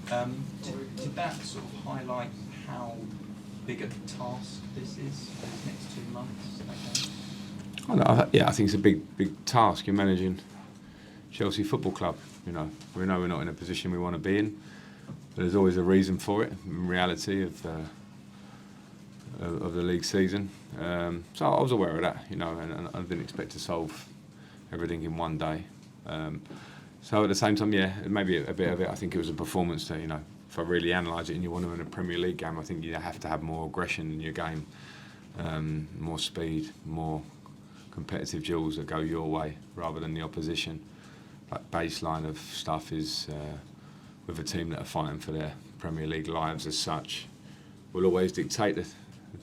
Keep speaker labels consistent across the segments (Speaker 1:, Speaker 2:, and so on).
Speaker 1: Did that sort of highlight how big a task this is for these next 2 months?
Speaker 2: Oh, no, yeah, I think it's a big task. You're managing Chelsea Football Club. We know we're not in a position we want to be in, but there's always a reason for it. In reality of the league season, so I was aware of that, and I didn't expect to solve everything in one day. So at the same time, yeah, maybe a bit of it. I think it was a performance that, if I really analyse it and you want to win a Premier League game, I think you have to have more aggression in your game, more speed, more competitive duels that go your way rather than the opposition. That baseline of stuff is with a team that are fighting for their Premier League lives as such, will always dictate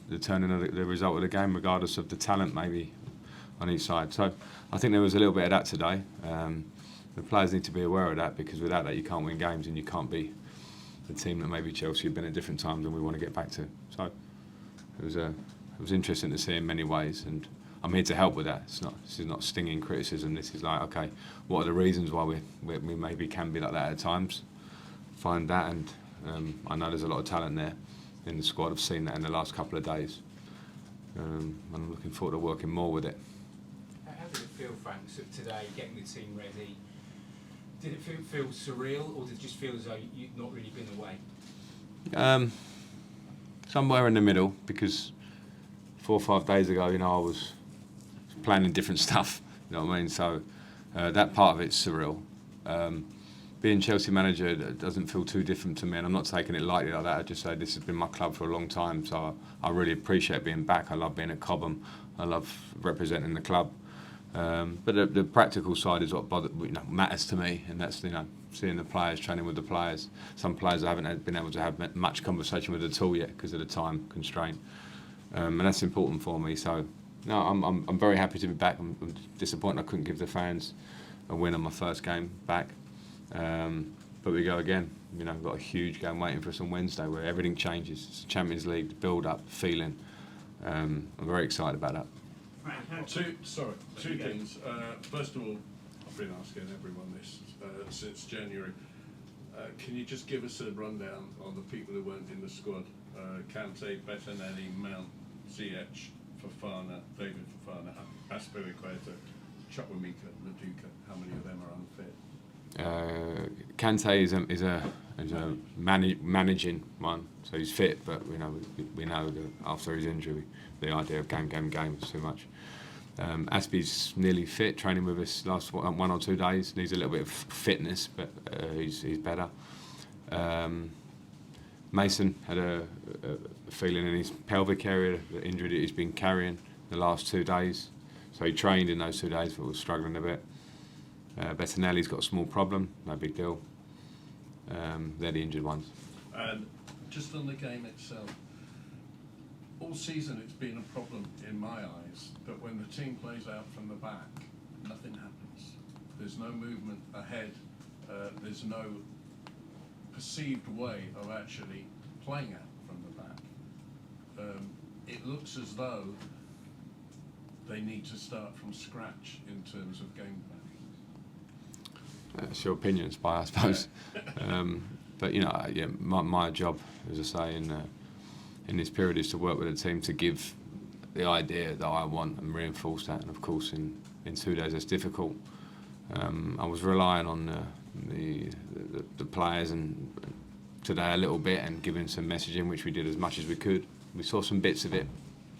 Speaker 2: the turning of the result of the game, regardless of the talent maybe on each side. So I think there was a little bit of that today. The players need to be aware of that, because without that you can't win games and you can't be the team that maybe Chelsea have been at different times and we want to get back to. So it was interesting to see in many ways, and I'm here to help with that. This is not stinging criticism. This is like, okay, what are the reasons why we maybe can be like that at times? Find that, and I know there's a lot of talent there in the squad. I've seen that in the last couple of days. I'm looking forward to working more with it.
Speaker 3: How did it feel, Frank, today, getting the team ready? Did it feel surreal, or did it just feel as though you'd not really been away?
Speaker 2: Somewhere in the middle, because 4 or 5 days ago, I was planning different stuff. You know what I mean? So that part of it's surreal. Being Chelsea manager doesn't feel too different to me, and I'm not taking it lightly like that. I just say this has been my club for a long time, so I really appreciate being back. I love being at Cobham. I love representing the club. But the practical side is what matters to me, and that's seeing the players, training with the players. Some players I haven't been able to have much conversation with at all yet because of the time constraint, and that's important for me. So no, I'm very happy to be back. I'm disappointed I couldn't give the fans a win on my first game back, but we go again. We've got a huge game waiting for us on Wednesday where everything changes. It's the Champions League, the build-up, the feeling. I'm very excited about that.
Speaker 4: Two things. First of all, I've been asking everyone this since January. Can you just give us a rundown on the people who weren't in the squad? Kante, Bettinelli, Mount, Ziyech, Fofana, David Fofana, Aspilicueta, Chukwuemeka, Rudiger. How many of them are unfit?
Speaker 2: Kante is a managing one, so he's fit, but we know that after his injury, the idea of game is too much. Aspi's nearly fit, training with us last 1 or 2 days. Needs a little bit of fitness, but he's better. Mason had a feeling in his pelvic area, the injury that he's been carrying the last 2 days. So he trained in those 2 days, but was struggling a bit. Bettinelli's got a small problem, no big deal. They're the injured ones.
Speaker 4: And just on the game itself, all season it's been a problem in my eyes that when the team plays out from the back, nothing happens. There's no movement ahead. There's no perceived way of actually playing out from the back. It looks as though they need to start from scratch in terms of game planning.
Speaker 2: That's your opinion, Spy, I suppose. But my job, as I say, in this period is to work with a team to give the idea that I want and reinforce that. And of course, in 2 days, that's difficult. I was relying on the players and today a little bit, and giving some messaging, which we did as much as we could. We saw some bits of it.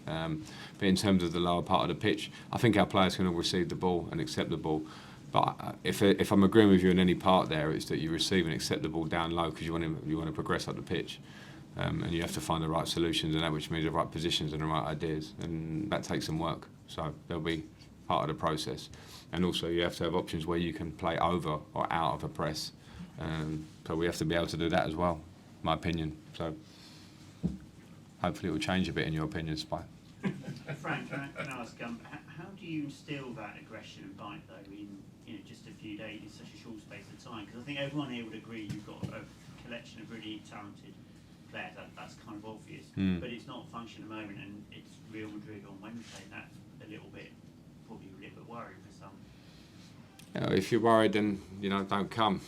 Speaker 2: But in terms of the lower part of the pitch, I think our players can all receive the ball and accept the ball. But if I'm agreeing with you in any part there, it's that you receive and accept the ball down low because you want to progress up the pitch. And you have to find the right solutions, and that which means the right positions and the right ideas, and that takes some work. So they'll be part of the process. And also you have to have options where you can play over or out of a press. So we have to be able to do that as well, my opinion. So hopefully it will change a bit in your opinion, Spy.
Speaker 5: Frank, can I ask, how do you instill that aggression and bite though in just a few days, in such a short space of time? Because I think everyone here would agree you've got a collection of really talented players. That's kind of obvious, but it's not functioning at the moment, and it's Real Madrid on Wednesday. That's probably a little bit worrying for some.
Speaker 2: If you're worried, then don't come.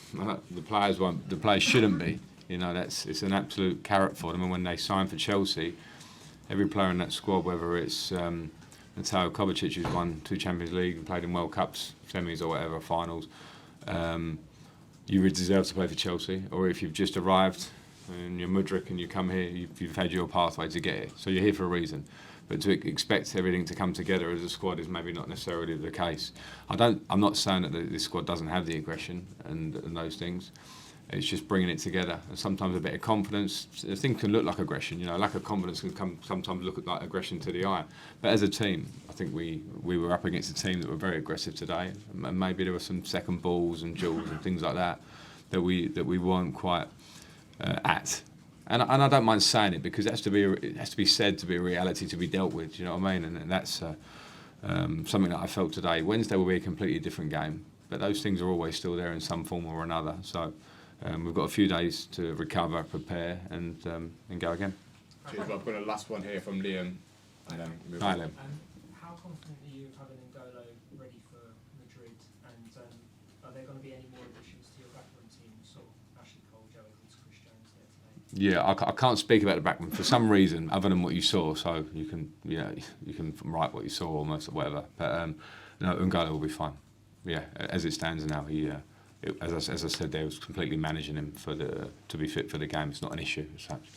Speaker 2: The players won't. The players shouldn't be. You know, it's an absolute carrot for them. And when they sign for Chelsea, every player in that squad, whether it's Mateo Kovacic, who's won 2 Champions League and played in World Cups, semis or whatever, finals, you would deserve to play for Chelsea. Or if you've just arrived and you're Mudryk and you come here, you've had your pathway to get it. So you're here for a reason. But to expect everything to come together as a squad is maybe not necessarily the case. I'm not saying that this squad doesn't have the aggression and those things. It's just bringing it together. And sometimes a bit of confidence. Things can look like aggression. You know, lack of confidence can sometimes look like aggression to the eye. But as a team, I think we were up against a team that were very aggressive today. And maybe there were some second balls and duels and things like that we weren't quite at. And I don't mind saying it because it has to be said to be a reality to be dealt with. Do you know what I mean? And that's something that I felt today. Wednesday will be a completely different game, but those things are always still there in some form or another. So we've got a few days to recover, prepare, and go again.
Speaker 6: Cheers, Rob. Got a last one here from Liam. And then move
Speaker 2: Hi,
Speaker 6: on.
Speaker 2: Liam.
Speaker 7: How confident are you of having N'Golo ready for Madrid? And are there going to be any more additions to your backroom team? Sort of Ashley Cole, Joe Edwards, Chris Jones there today?
Speaker 2: Yeah, I can't speak about the backman for some reason other than what you saw. So you can write what you saw almost or whatever. But no, N'Golo will be fine. Yeah, as it stands now, as I said, they was completely managing him to be fit for the game. It's not an issue as such.